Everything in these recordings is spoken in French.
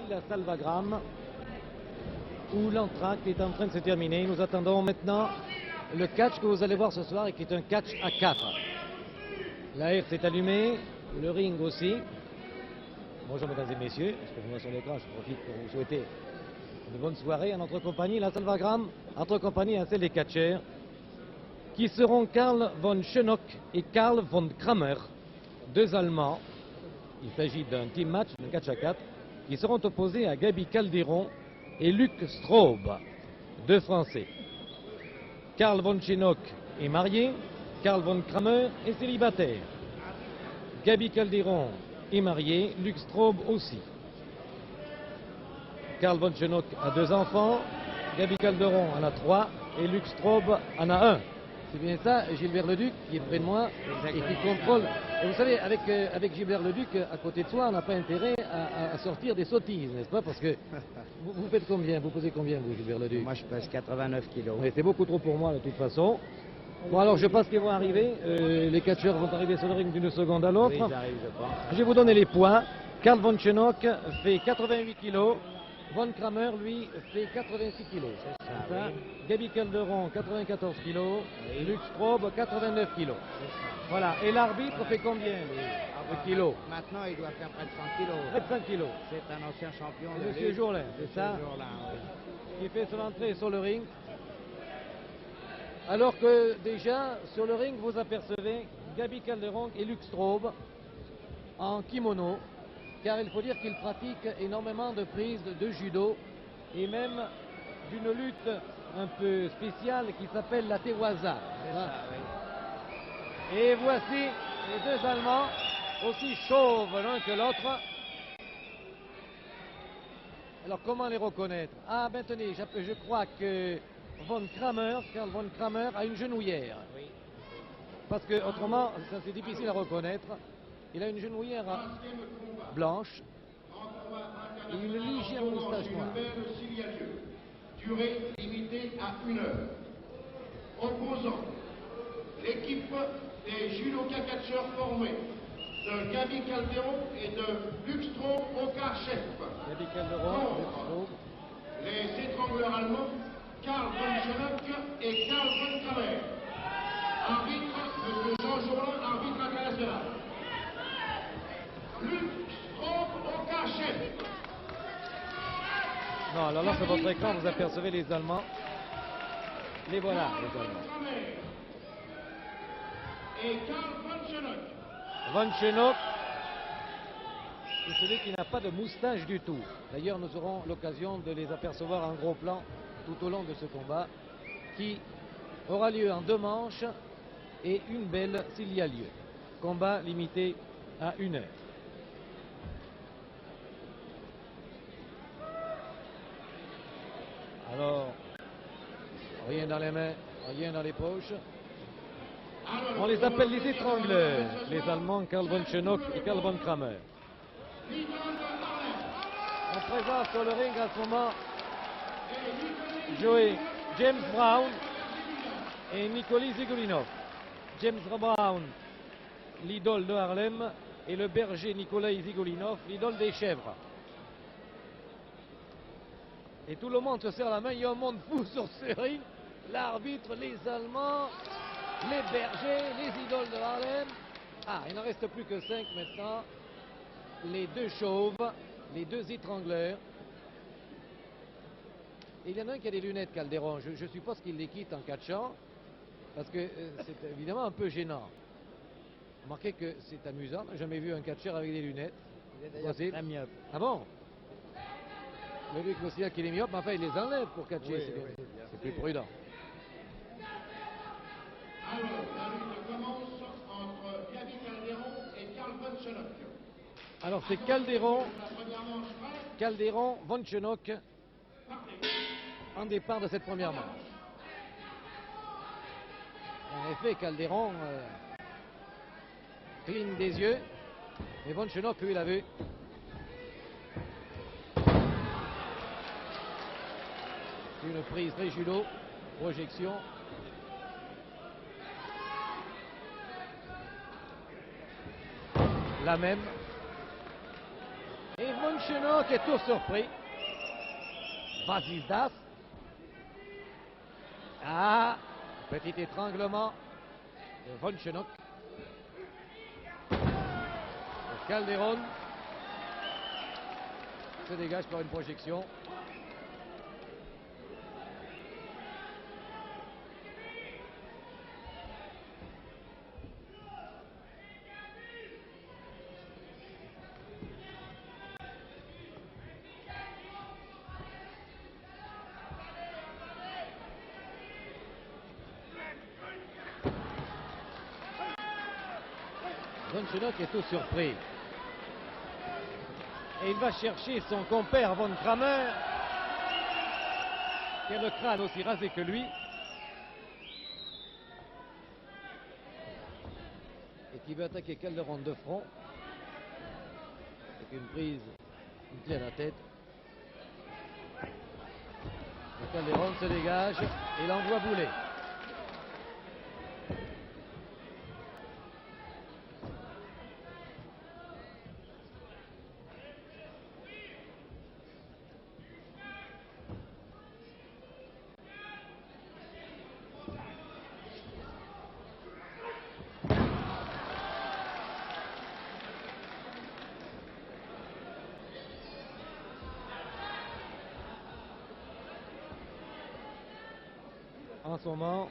la Salvagram, où l'entracte est en train de se terminer. Nous attendons maintenant le catch que vous allez voir ce soir et qui est un catch à 4. La herse est allumée, le ring aussi. Bonjour mesdames et messieurs, parce que je vois sur l'écran, je profite pour vous souhaiter une bonne soirée en notre compagnie, la Salvagram, entre compagnie à celle des catcheurs, qui seront Karl von Schönock et Karl von Kramer, deux Allemands. Il s'agit d'un team match, d'un catch à 4, qui seront opposés à Gabi Calderon et Luc Straub, deux Français. Karl von Schönock est marié, Karl von Kramer est célibataire. Gabi Calderon est marié, Luc Straub aussi. Karl von Schönock a 2 enfants, Gabi Calderon en a 3 et Luc Straub en a 1. C'est bien ça, Gilbert Leduc qui est près de moi. Exactement. Et qui contrôle. Et vous savez, avec Gilbert Leduc à côté de soi, on n'a pas intérêt à sortir des sottises, n'est-ce pas? Parce que vous faites combien? Vous pesez combien, vous, Gilbert Leduc? Moi, je pèse 89 kilos. Mais c'est beaucoup trop pour moi, de toute façon. Bon, alors je pense qu'ils vont arriver. Les catcheurs vont arriver sur le ring d'une seconde à l'autre. Oui, ils arrivent, je pense. Je vais vous donner les poids. Karl von Schönock fait 88 kilos. Von Kramer, lui, fait 86 kilos. C'est ça, oui. Gabi Calderon, 94 kilos. Oui. Luc Straub, 89 kilos. Voilà. Et l'arbitre fait combien, lui, de kilos? Maintenant, il doit faire près de 100 kilos. Près de 100 kilos. C'est un ancien champion. Monsieur Jourdain, c'est ça? Jourdain, oui. Qui fait son entrée sur le ring. Alors que déjà, sur le ring, vous apercevez Gabi Calderon et Luc Straub en kimono. Car il faut dire qu'il pratique énormément de prises de judo et même d'une lutte un peu spéciale qui s'appelle la Tewaza. Oui. Et voici les deux Allemands, aussi chauves l'un que l'autre. Alors comment les reconnaître? Ah ben tenez, je crois que Karl von Kramer a une genouillère. Oui. Parce que autrement, c'est difficile à reconnaître. Il a une genouillère blanche et une légère moustache noire. Durée limitée à 1 heure. Opposant l'équipe des judoka catcheurs formés de Gabi Calderon et de Luc Straub au quart chef. Gabi Calderon, Luc Straub. Les étrangleurs allemands, Karl von Schönock et Karl von Kramer. Arbitre, M. Jean Jourdain, arbitre international. Luc Straub au quart chef. Non, alors là, sur votre écran, vous apercevez les Allemands. Les voilà, les Allemands. Et Karl von Schönock. Von Schönock, c'est celui qui n'a pas de moustache du tout. D'ailleurs, nous aurons l'occasion de les apercevoir en gros plan tout au long de ce combat, qui aura lieu en 2 manches et une belle s'il y a lieu. Combat limité à 1 heure. Alors, rien dans les mains, rien dans les poches. On les appelle les étrangleurs, les Allemands Karl von Schönock et Karl von Kramer. On présente sur le ring à ce moment James Brown et Nikolai Zigolinov. James Brown, l'idole de Harlem, et le berger Nikolai Zigolinov, l'idole des chèvres. Et tout le monde se serre la main, il y a un monde fou sur ce ring. L'arbitre, les Allemands, les bergers, les idoles de Harlem. Ah, il n'en reste plus que 5 maintenant. Les 2 chauves, les 2 étrangleurs. Et il y en a un qui a des lunettes, Calderon. Je suppose qu'il les quitte en catchant, parce que c'est évidemment un peu gênant. Remarquez que c'est amusant, j'ai jamais vu un catcheur avec des lunettes. Il est d'ailleurs très myope. Ah bon? Le lui considère qu'il est myope, mais enfin il les enlève pour catcher, Oui, c'est plus prudent. Alors, la lutte commence entre Gabi Calderon et Karl von Schönock. Alors c'est Calderon, von Schönock en départ de cette première manche. En effet, Calderon cligne des yeux, mais von Schönock, lui, l'a vu. Une prise très judo, projection. La même. Et Von Chenok est tout surpris. Vasisdas. Ah, petit étranglement de Von Chenok. Calderon se dégage par une projection. Von Chenok est tout surpris. Et il va chercher son compère Von Kramer, qui a le crâne aussi rasé que lui. Et qui veut attaquer Calderon de front. Avec une prise, une pied à la tête. Et Calderon se dégage et l'envoie bouler. En ce moment,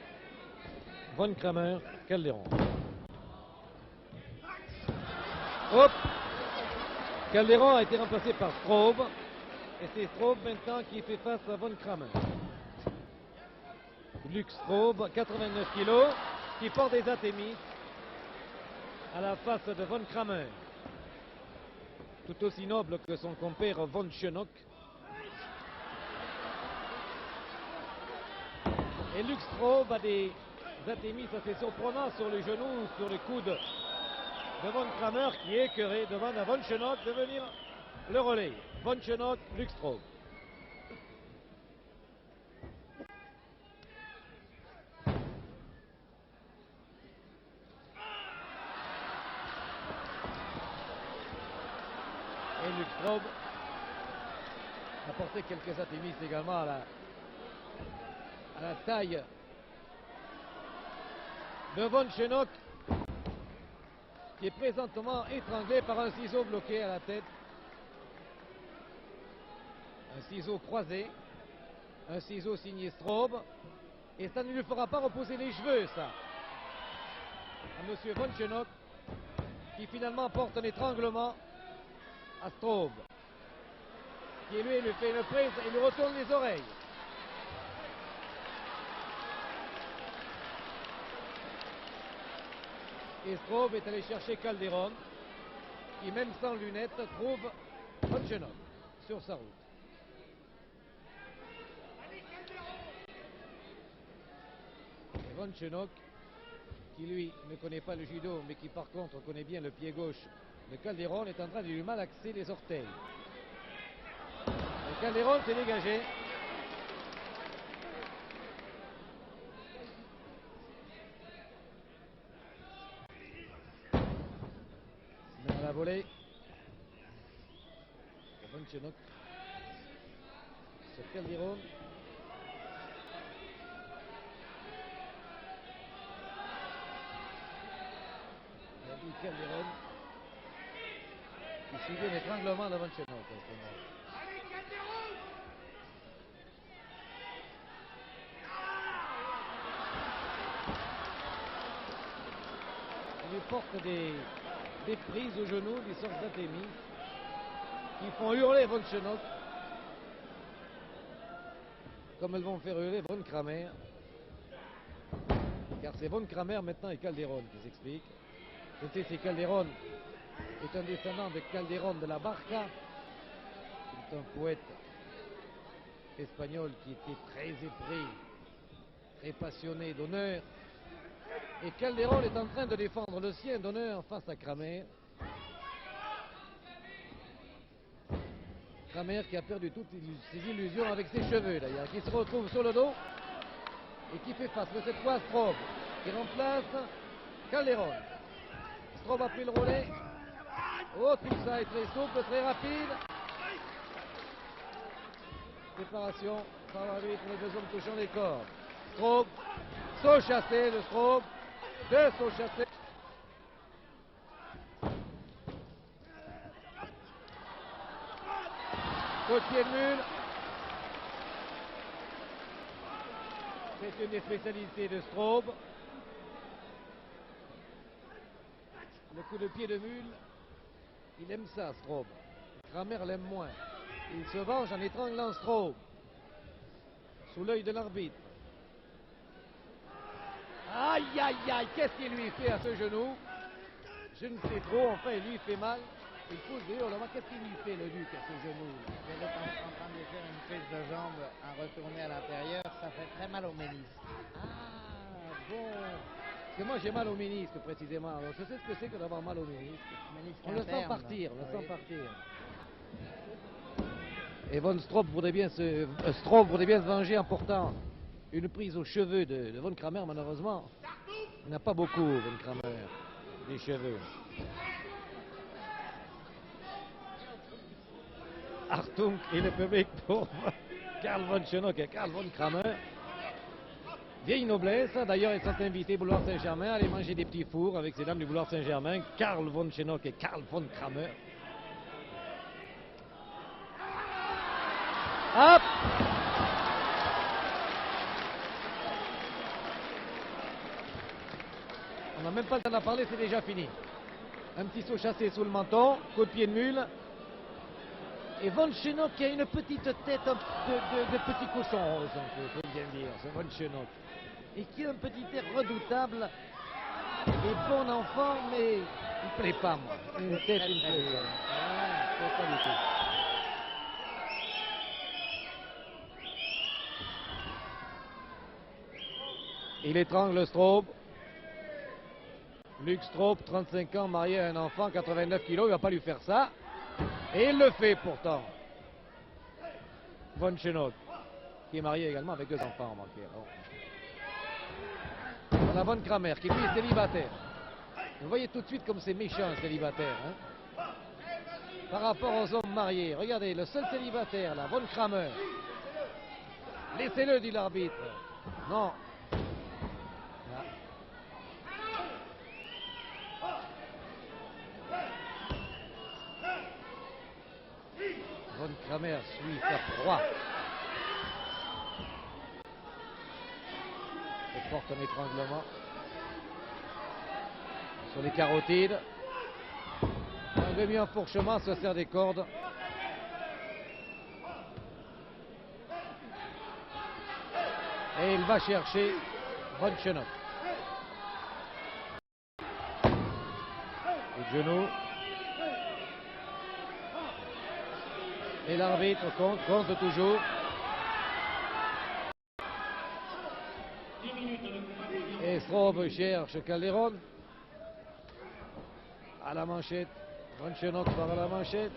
Von Kramer, Calderon. Hop! Calderon a été remplacé par Straub. Et c'est Straub maintenant qui fait face à Von Kramer. Luc Straub, 89 kilos, qui porte des Artemis à la face de Von Kramer. Tout aussi noble que son compère Von Chenok. Et Luc Straub a des Artemis assez surprenants sur les genoux, sur les coudes de Von Kramer, qui est écœuré, demande à Von Chenok de venir le relais. Von Chenok, Luc Straub. Et Luc Straub a porté quelques Artemis également à la taille de Von Chenok, qui est présentement étranglé par un ciseau bloqué à la tête. Un ciseau croisé, un ciseau signé Straub, et ça ne lui fera pas reposer les cheveux, ça, à monsieur Von Chenok, qui finalement porte un étranglement à Straub, qui lui fait une prise et lui retourne les oreilles. Et Straub est allé chercher Calderon, qui même sans lunettes trouve Von Chenok sur sa route. Et Von Chenok, qui lui ne connaît pas le judo, mais qui par contre connaît bien le pied gauche de Calderon, est en train de lui malaxer les orteils. Et Calderon s'est dégagé. Dans la volée, Von Chenok sur Calderon. Calderon qui subit un étranglement de Von Chenok en ce moment. Il lui porte des prises au genou, des sortes d'Artemis qui font hurler Von Chenok, comme elles vont faire hurler Von Kramer, car c'est Von Kramer maintenant et Calderon qui s'expliquent. Je sais si Calderon est un descendant de Calderon de la Barca, c'est un poète espagnol qui était très épris, très passionné d'honneur. Et Calderon est en train de défendre le sien d'honneur face à Kramer. Kramer qui a perdu toutes ses illusions avec ses cheveux d'ailleurs, qui se retrouve sur le dos et qui fait face cette fois à Straub, qui remplace Calderon. Straub a pris le relais Oh, tout ça est très souple, très rapide. Séparation par l'arbitre, les deux hommes touchant les corps. Straub, saut chassé de Straub, deux sauts chassés. Coup de pied de mule. C'est une des spécialités de Straub. Le coup de pied de mule, il aime ça, Straub. Kramer l'aime moins. Il se venge en étranglant Straub. Sous l'œil de l'arbitre. Aïe, aïe, aïe, qu'est-ce qu'il lui fait à ce genou? Je ne sais trop, enfin, il lui fait mal. Il pousse des hurlements. Qu'est-ce qu'il lui fait, le Duc, à ce genou là? Il est en train de faire une prise de jambe en retourné à l'intérieur. Ça fait très mal au ménisque. Ah, bon. Parce que moi, j'ai mal au ménisque, précisément. Alors, je sais ce que c'est que d'avoir mal au ménisque. Ménisque On le sent interne. partir, on le Oui. sent partir. Et Von Straub voudrait bien se venger en portant une prise aux cheveux de Von Kramer, malheureusement. Il n'a pas beaucoup, Von Kramer, des cheveux. Hartung et le public pour Karl Von Schoenock et Karl Von Kramer. Vieille noblesse, d'ailleurs ils sont invités au Boulevard Saint-Germain à aller manger des petits fours avec ces dames du Boulevard Saint-Germain, Karl Von Schoenock et Karl Von Kramer. Hop! On n'a même pas le temps d'en parler, c'est déjà fini. Un petit saut chassé sous le menton, coup de pied de mule. Et Von Schoenock qui a une petite tête de petit cochon rose, un peu, faut bien dire, c'est Von Schoenock. Et qui a un petit air redoutable et bon enfant, mais il ne plaît pas, moi. Une tête, il ne plaît pas. Ouais, pas du tout. Il étrangle Straub. Luc Straub, 35 ans, marié à un enfant, 89 kilos, il ne va pas lui faire ça. Et il le fait pourtant. Von Schoenock, qui est marié également avec deux enfants, remarquez. On a Von Kramer, qui lui est célibataire. Vous voyez tout de suite comme c'est méchant, un célibataire. Hein, par rapport aux hommes mariés. Regardez, le seul célibataire, là, Von Kramer. Laissez-le, dit l'arbitre. Non. Là. Von Kramer suit sa proie. Et porte un étranglement sur les carotides. Un demi-enfourchement se sert des cordes. Et il va chercher Von Schoenock. Le genou. Et l'arbitre compte toujours. 10 minutes de combat. Et Straub cherche Calderon. À la manchette. Von Schoenock part à la manchette.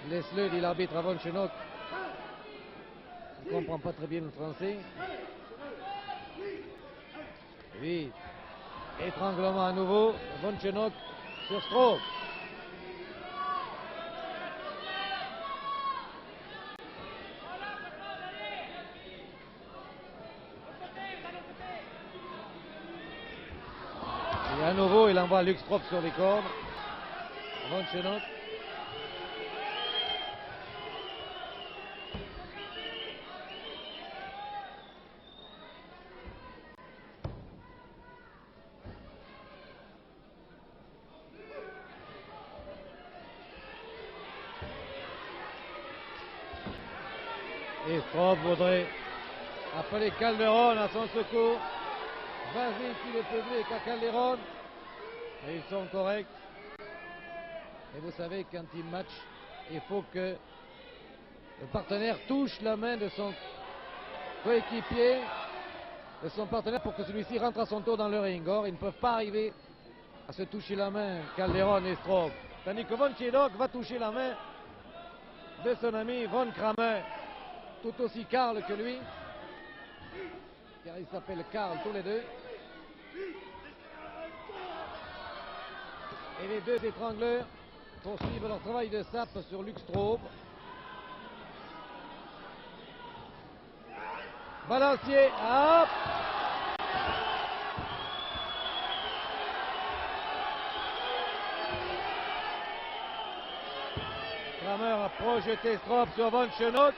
Laisse-le, dit l'arbitre à Von Schoenock. Il ne comprend pas très bien le français. Oui. Étranglement à nouveau. Von Schoenock sur Straub. Et à nouveau, il envoie Luc Straub sur les cordes. Von Schoenock. Et Straub voudrait appeler Calderon à son secours. Vas-y, qui le public à Calderon. Et ils sont corrects. Et vous savez, quand ils matchent, il faut que le partenaire touche la main de son coéquipier, de son partenaire, pour que celui-ci rentre à son tour dans le ring. Or, ils ne peuvent pas arriver à se toucher la main, Calderon et Straub. Tandis que Von Schoenock va toucher la main de son ami Von Kramer, tout aussi Karl que lui, car ils s'appellent Karl tous les deux. Et les deux étrangleurs poursuivent leur travail de sape sur Luxtraub. Balancier, hop! Kramer a projeté Straub sur Von Schoenock.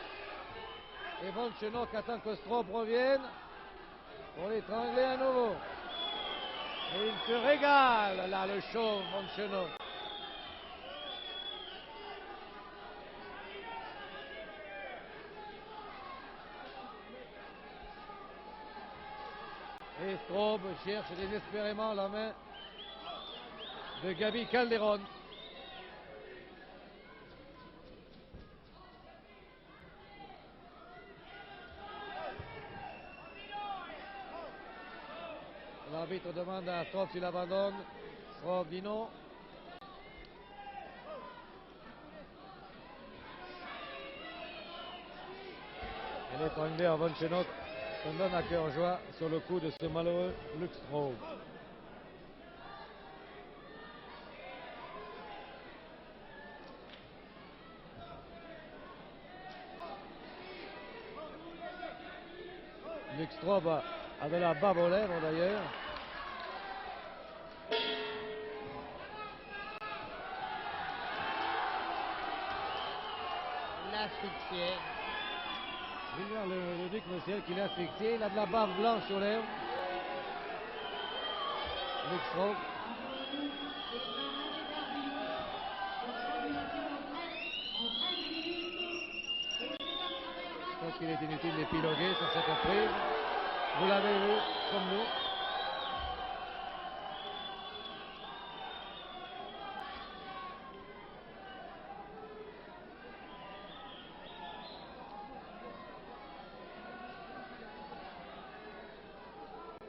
Et Von Schoenock attend que Straub revienne pour l'étrangler à nouveau. Et il se régale, là, le chauve Von Schoenock. Et Straub cherche désespérément la main de Gabi Calderon. L'arbitre demande à Straub s'il abandonne. Straub dit non. Et l'étrangleur Von Schoenock se donne à cœur joie sur le coup de ce malheureux Luxtraub. Luxtraub a de la bave aux lèvres d'ailleurs. L'asphyxié. Gilbert le Duc Messiel qui l'a asphyxié. Il a de la bave blanche sur lèvres. Luxtraub. Je pense qu'il est inutile d'épiloguer sur cette prise. Vous l'avez vu, comme nous.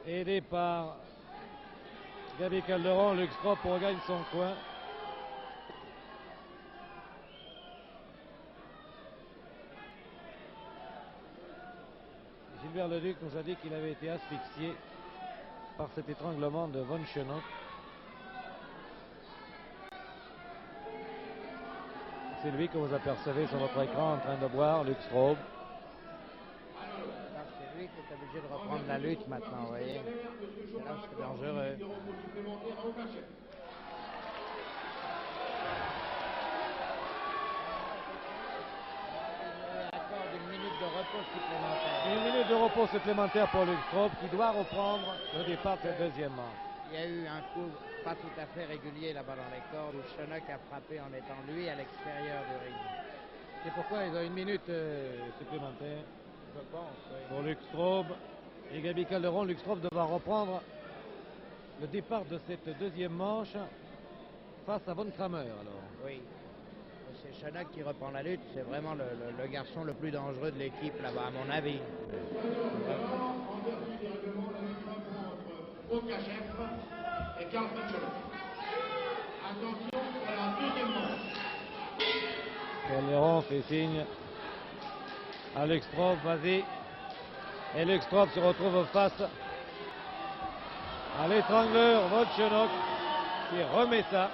Aidé par Gabi Calderon, Luxtraub regagne son coin. Gilbert Leduc nous a dit qu'il avait été asphyxié par cet étranglement de Von Schoenock. C'est lui que vous apercevez sur votre écran en train de boire, Luxtraub. C'est lui qui est obligé de reprendre la lutte maintenant, vous voyez. C'est là où c'est dangereux. Il accorde une minute de repos supplémentaire. Une minute de repos supplémentaire pour Luxtraub qui doit reprendre le départ de cette deuxième manche. Il y a eu un coup pas tout à fait régulier là-bas dans les cordes où Schoenock a frappé en étant lui à l'extérieur du ring. C'est pourquoi ils ont une minute supplémentaire Je pense, oui. pour Luxtraub et Gabi Calderon. Luxtraub devra reprendre le départ de cette deuxième manche face à Von Kramer alors. Oui. C'est Schoenock qui reprend la lutte. C'est vraiment le garçon le plus dangereux de l'équipe là-bas, à mon avis. En vertu des règlements, la lutte va entre Okachev et Karl Mitchell. Attention à la deuxième manche. Calderon fait signe à Luxtraub, vas-y. Et Luxtraub se retrouve face à l'étrangleur Von Schoenock qui remet ça.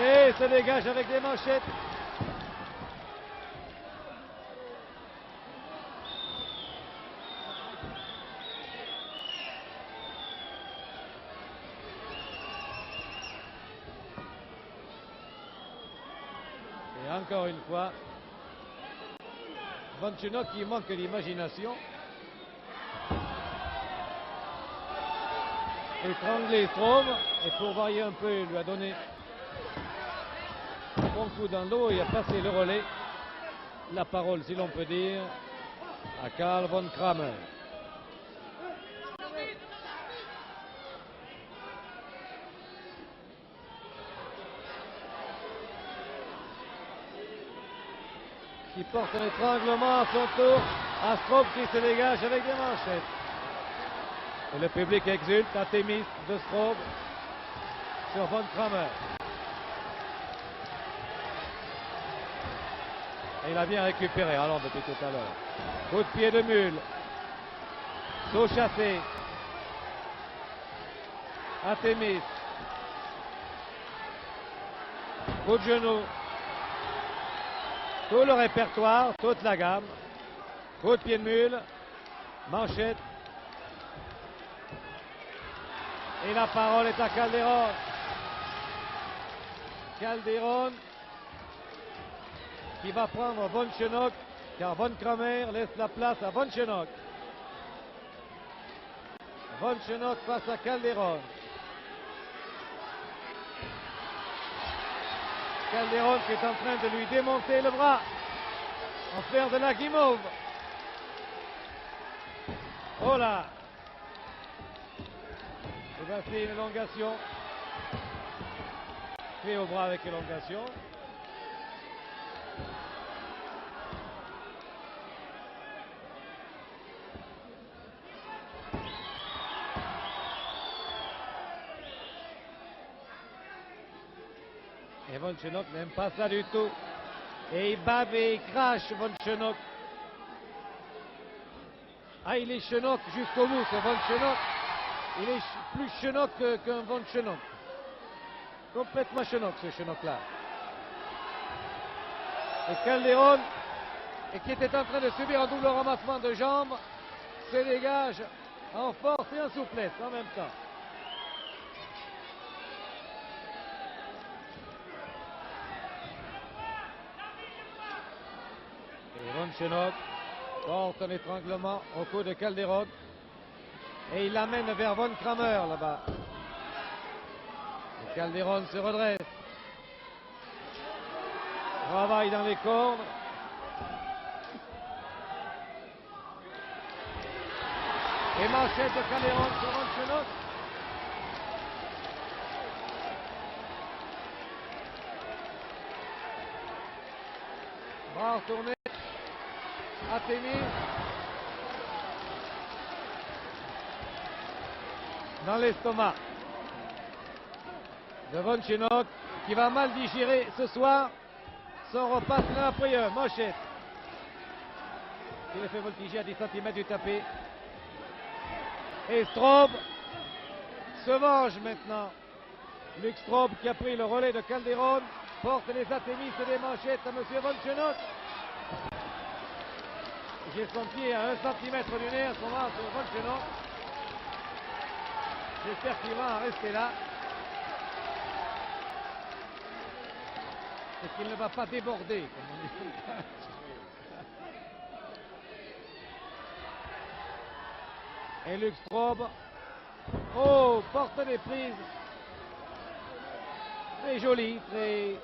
Et se dégage avec des manchettes. Et encore une fois, Von Schoenock qui manque d'imagination. Étranglé Straub, et pour varier un peu, il lui a donné un bon coup dans l'eau et a passé le relais, la parole si l'on peut dire, à Karl Von Kramer. Qui porte un étranglement à son tour, à Straub qui se dégage avec des manchettes. Et le public exulte, Artemis de Straub sur Von Kramer. Et il a bien récupéré, alors depuis tout à l'heure. Coup de pied de mule. Saut chassé. Artemis. Coup de genou. Tout le répertoire, toute la gamme. Coup de pied de mule. Manchette. Et la parole est à Calderon. Calderon qui va prendre Von Schenock, car Von Kramer laisse la place à Von Schenock. Von Schenock face à Calderon. Calderon qui est en train de lui démonter le bras, en faire de la guimauve. Oh là! Et voici une élongation. Fait au bras avec élongation. Et Von Schenock n'aime pas ça du tout. Et il bave et il crache, Von Schenock. Ah, il est Schenock jusqu'au bout, ce Von Schenock. Il est plus Schenock qu'un Von Schenock. Complètement Schenock, ce Schenock-là. Et Calderon, et qui était en train de subir un double ramassement de jambes, se dégage en force et en souplesse en même temps. Et Von Schenock porte un étranglement au cou de Calderon. Et il l'amène vers Von Kramer là-bas. Calderon se redresse. Travaille dans les cordes. Et manchette de Calderon sur Von Schenock. Bras retourné. Artemis. Dans l'estomac de Von Schenock, qui va mal digérer ce soir son repas après manchette. Il le fait voltiger à 10 cm du tapis. Et Straub se venge maintenant. Luc Straub qui a pris le relais de Calderon porte les Artemis et les manchettes à M. Von Schenock. J'ai son pied à 1 cm du nez à ce moment sur Von Schenock. J'espère qu'il va en rester là. Et qu'il ne va pas déborder, comme on dit. Et Luc Straub, oh, porte des prises très jolies, très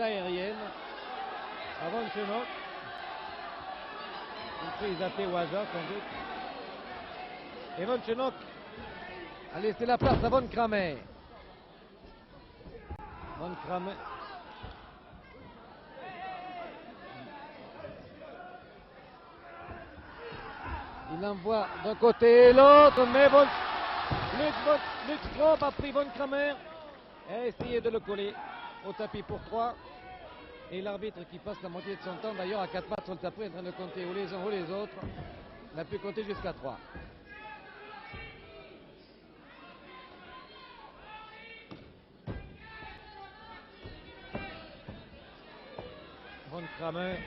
aériennes, à Von Schenock. Une prise athée au hasard, sans doute. Et Von Schenock a laissé la place à Von Kramer. Von Kramer. Il envoie d'un côté et l'autre, mais Luc Straub a pris Von Kramer et a essayé de le coller au tapis pour 3. Et l'arbitre qui passe la moitié de son temps, d'ailleurs à 4 pattes sur le tapis, est en train de compter ou les uns ou les autres, n'a pu compter jusqu'à 3. Von Kramer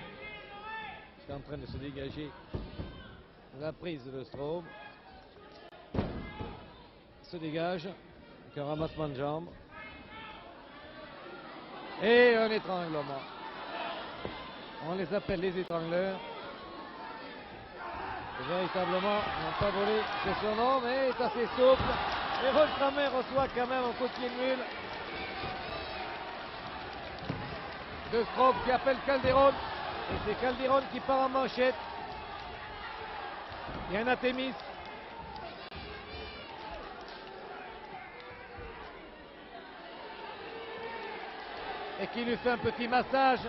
est en train de se dégager la prise de Straub. Se dégage avec un ramassement de jambes. Et un étranglement. On les appelle les étrangleurs. Et véritablement, ils n'ont pas volé ce surnom, mais est assez souple. Et Von Kramer reçoit quand même un coup de pied de mule de Straub qui appelle Calderon. Et c'est Calderon qui part en manchette. Il y a un Artemis. Et qui lui fait un petit massage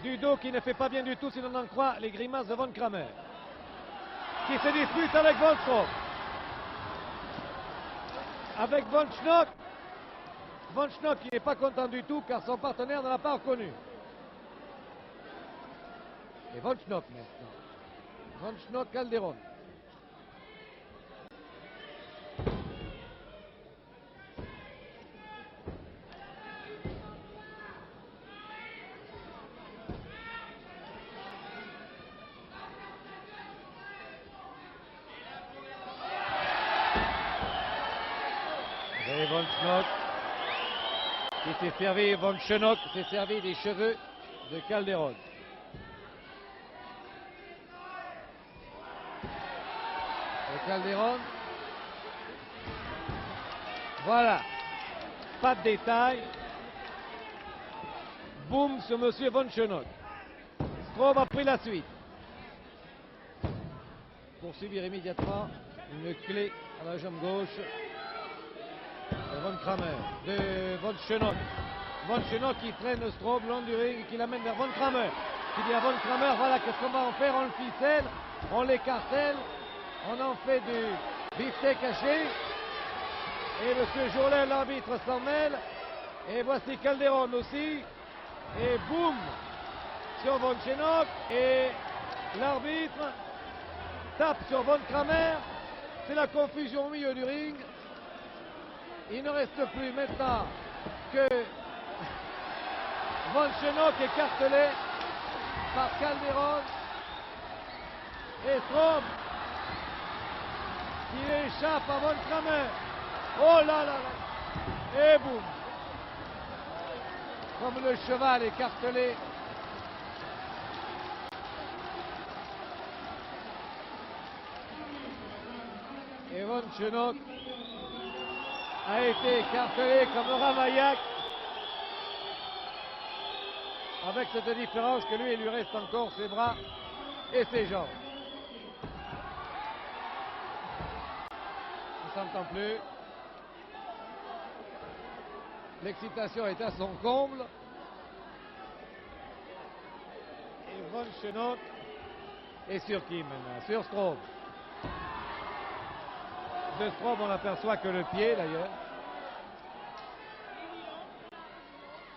du dos qui ne fait pas bien du tout si l'on en croit les grimaces de Von Kramer. Qui se dispute avec Von Straub. Avec Von Schenock. Von Schenock qui n'est pas content du tout car son partenaire ne l'a pas reconnu. Et Von Schenock maintenant. Von Schenock, Calderon. Et Von Schnock qui s'est servi, Von Schnock s'est servi des cheveux de Calderon. Et Calderon, voilà, pas de détail. Boum sur monsieur Von Schnock. Straub a pris la suite. Pour subir immédiatement une clé à la jambe gauche de Von Kramer, de Von Schnock. Von Schnock qui traîne Straub long du ring et qui l'amène vers Von Kramer. Qui dit à Von Kramer, voilà qu'est-ce qu'on va en faire, on le ficelle, on l'écartèle, on en fait du beefsteak caché. Et monsieur Jourdain, l'arbitre, s'en mêle. Et voici Calderon aussi. Et boum sur Von Schnock. Et l'arbitre tape sur Von Kramer. C'est la confusion au milieu du ring. Il ne reste plus maintenant que Von Schnock écartelé par Calderon. Et Straub qui échappe à Von Kramer. Oh là là là. Et boum. Comme le cheval écartelé. Et Von Schnock a été écartelé comme Ravaillac. Avec cette différence que lui, il lui reste encore ses bras et ses jambes. Il ne s'entend plus. L'excitation est à son comble. Et Von Schnock est sur qui maintenant? Sur Straub. De Straub, on n'aperçoit que le pied d'ailleurs.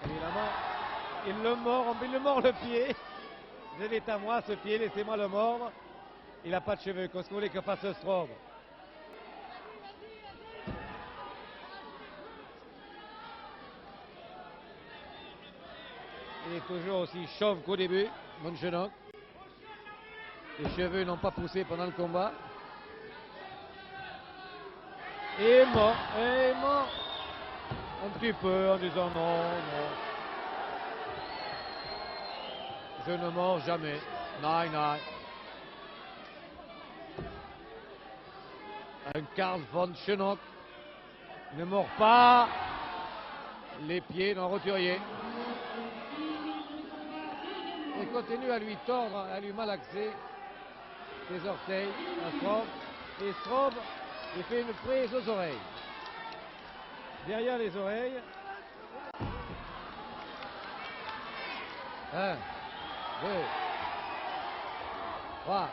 Évidemment, il le mord le pied. Il est à moi ce pied, laissez-moi le mordre. Il n'a pas de cheveux. Qu'est-ce que vous voulez que fasse Straub? Il est toujours aussi chauve qu'au début, Von Schnock. Les cheveux n'ont pas poussé pendant le combat. Et mort, un petit peu en disant non, non. Je ne mords jamais. Non, non. Un Karl Von Schnock ne mord pas les pieds d'un roturier. Et continue à lui tordre, à lui malaxer ses orteils à Straub. Et Straub, il fait une prise aux oreilles. Derrière les oreilles. 1, 2, 3.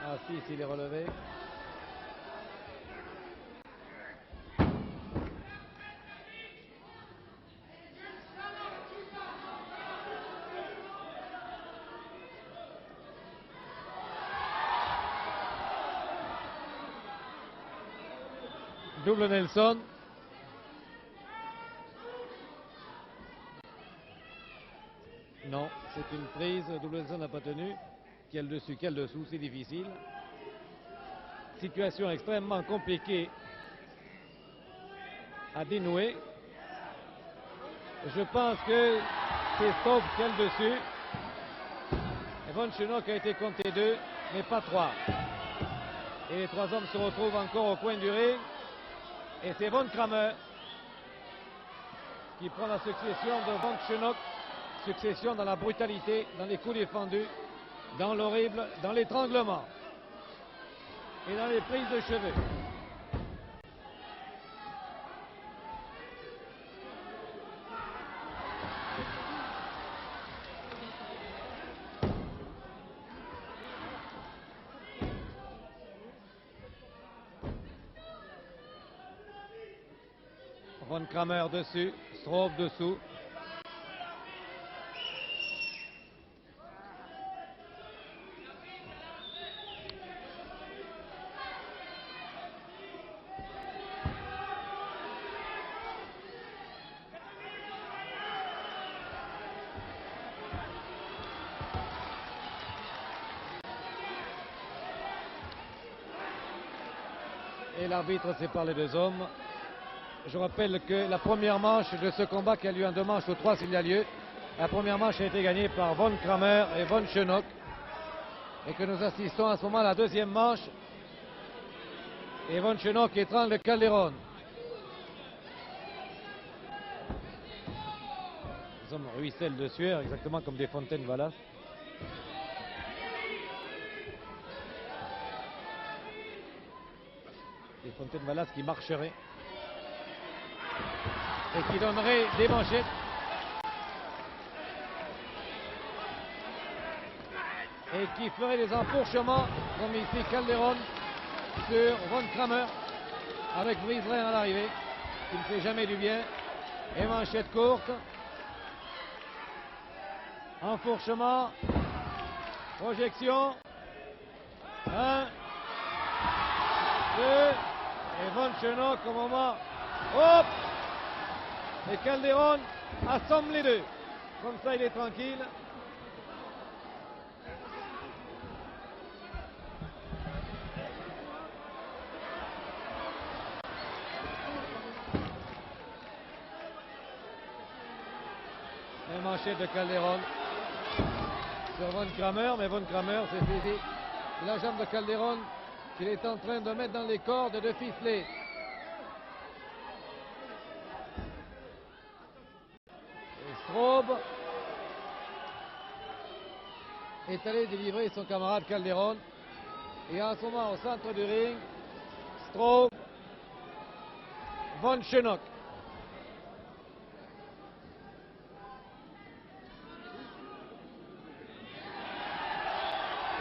Ah si, s'il est relevé. Double Nelson. Non, c'est une prise. Double Nelson n'a pas tenu. Quel dessus, quel dessous, c'est difficile. Situation extrêmement compliquée à dénouer. Je pense que c'est Straub qui a le dessus. Et Von Schnock a été compté 2, mais pas 3. Et les 3 hommes se retrouvent encore au coin du ring. Et c'est Von Kramer qui prend la succession de Von Schnock. Succession dans la brutalité, dans les coups défendus, dans l'horrible, dans l'étranglement et dans les prises de cheveux. Von Kramer dessus, Straub dessous. et l'arbitre sépare les deux hommes. Je rappelle que la première manche de ce combat qui a lieu en 2 manches ou 3 s'il y a lieu, la première manche a été gagnée par Von Kramer et Von Schenock et que nous assistons à ce moment à la deuxième manche et Von Schenock étrangle Calderon. Les hommes ruissellent de sueur exactement comme des fontaines Valas. Des fontaines Valas qui marcheraient et qui donneraient des manchettes. Et qui ferait des enfourchements comme ici Calderon sur Von Kramer avec Briserin à l'arrivée qui ne fait jamais du bien. Et manchette courte. Enfourchement. Projection. 1, 2. Et Von Schenock au moment. Hop! Et Calderon assomme les deux. Comme ça il est tranquille. Et manchette de Calderon sur Von Kramer, mais Von Kramer s'est saisi de la jambe de Calderon qu'il est en train de mettre dans les cordes de ficeler. Et Straub est allé délivrer son camarade Calderon. Et en ce moment au centre du ring, Straub, Von Schenock.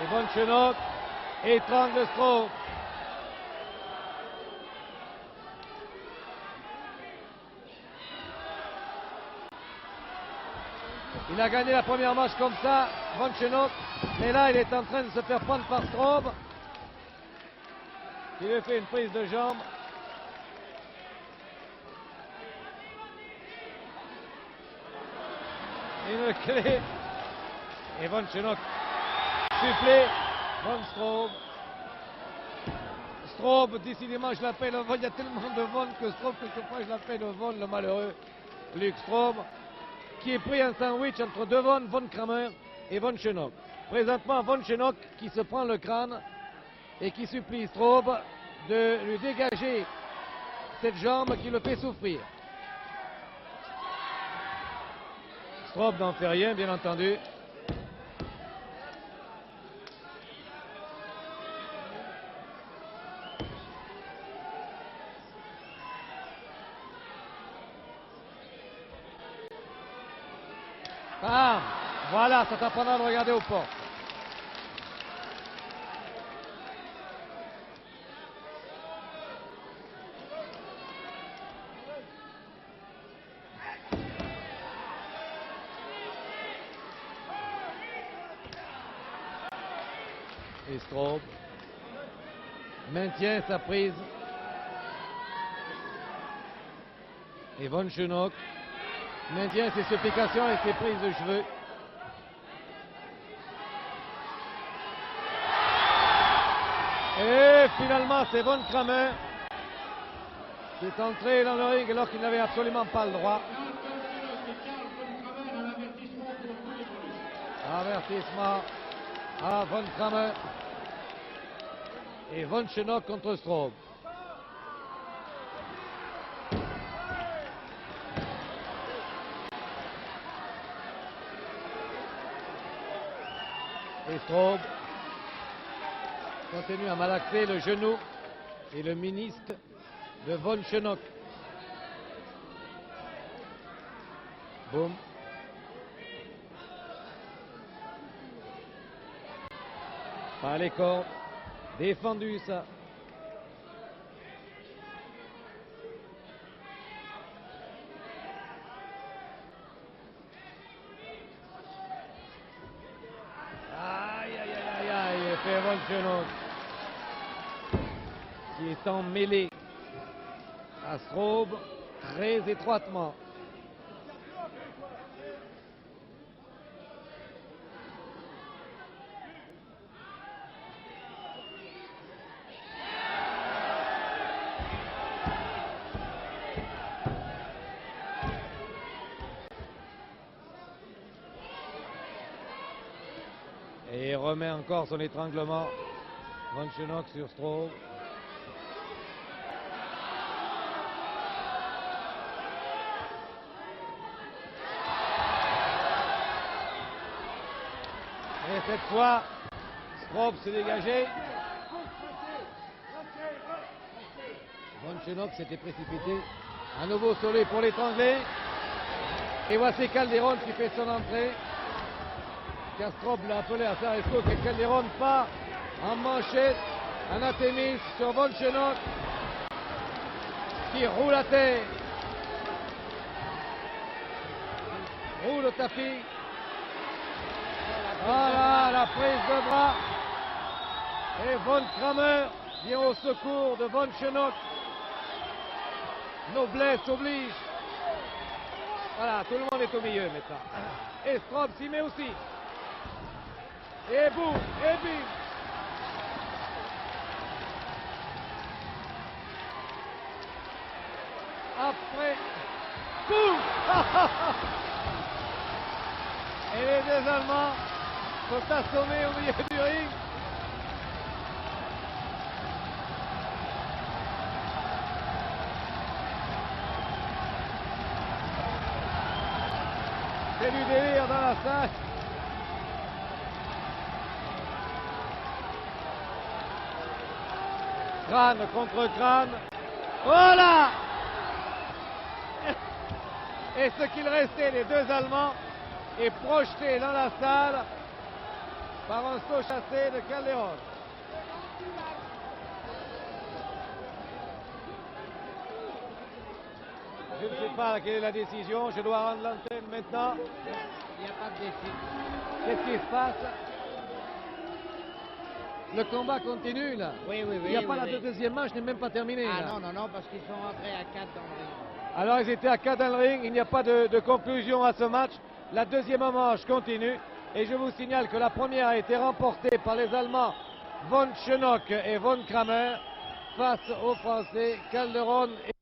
Et Von Schenock étrangle Straub. Il a gagné la première manche comme ça, Von Schenock, mais là il est en train de se faire prendre par Straub. Il lui fait une prise de jambe. Une clé. Et Von Schenock supplé. Von Straub. Straub, décidément je l'appelle le Von. Il y a tellement de Von que Straub, quelquefois je l'appelle le Von, le malheureux Luc Straub, qui est pris un sandwich entre deux Von Kramer et Von Schenock. Présentement, Von Schenock qui se prend le crâne et qui supplie Straub de lui dégager cette jambe qui le fait souffrir. Straub n'en fait rien, bien entendu. Ah, voilà, ça t'apprendra de regarder aux portes. Et Straub maintient sa prise. Et Von Schenock maintient ses supplications et ses prises de cheveux. Et finalement, c'est Von Kramer qui est entré dans le ring alors qu'il n'avait absolument pas le droit. Avertissement à Von Kramer. Et Von Schenock contre Straub. Et Straub continue à malaxer le genou et le ministre de Von Schenock. Boum. Par les cordes. Défendu ça. Aïe, aïe, aïe, aïe, aïe, fait Von Schenock qui est emmêlé à Straub très étroitement. Et il remet encore son étranglement. Von Schenock sur Stroh. Et cette fois, Stroh s'est dégagé. Von Schenock s'était précipité à nouveau sur lui pour l'étrangler. Et voici Calderon qui fait son entrée. Kastrop l'a appelé à Saresco que Calderon part en manchette, anathémis sur Von Schenock qui roule à terre. Roule au tapis. Voilà la prise de bras. Et Von Kramer vient au secours de Von Schenock. Noblesse oblige. Voilà, tout le monde est au milieu maintenant. Et Stroh s'y met aussi. Et boum, et bim. Après, boum. Et les deux Allemands sont assommés au milieu du ring. C'est du délire dans la salle. Crâne contre crâne. Voilà. Et ce qu'il restait des deux Allemands est projeté dans la salle par un saut chassé de Calderon. Je ne sais pas quelle est la décision, je dois rendre l'antenne maintenant. Il n'y a pas de décision. Qu'est-ce qui se passe? Le combat continue là. Oui, oui, oui. Il n'y a pas oui, la deuxième manche, n'est même pas terminée. Ah là. non, non, non, parce qu'ils sont rentrés à 4 dans le ring. Alors ils étaient à 4 dans le ring, il n'y a pas de conclusion à ce match. La deuxième manche continue et je vous signale que la première a été remportée par les Allemands Von Schenock et Von Kramer face aux Français Calderon et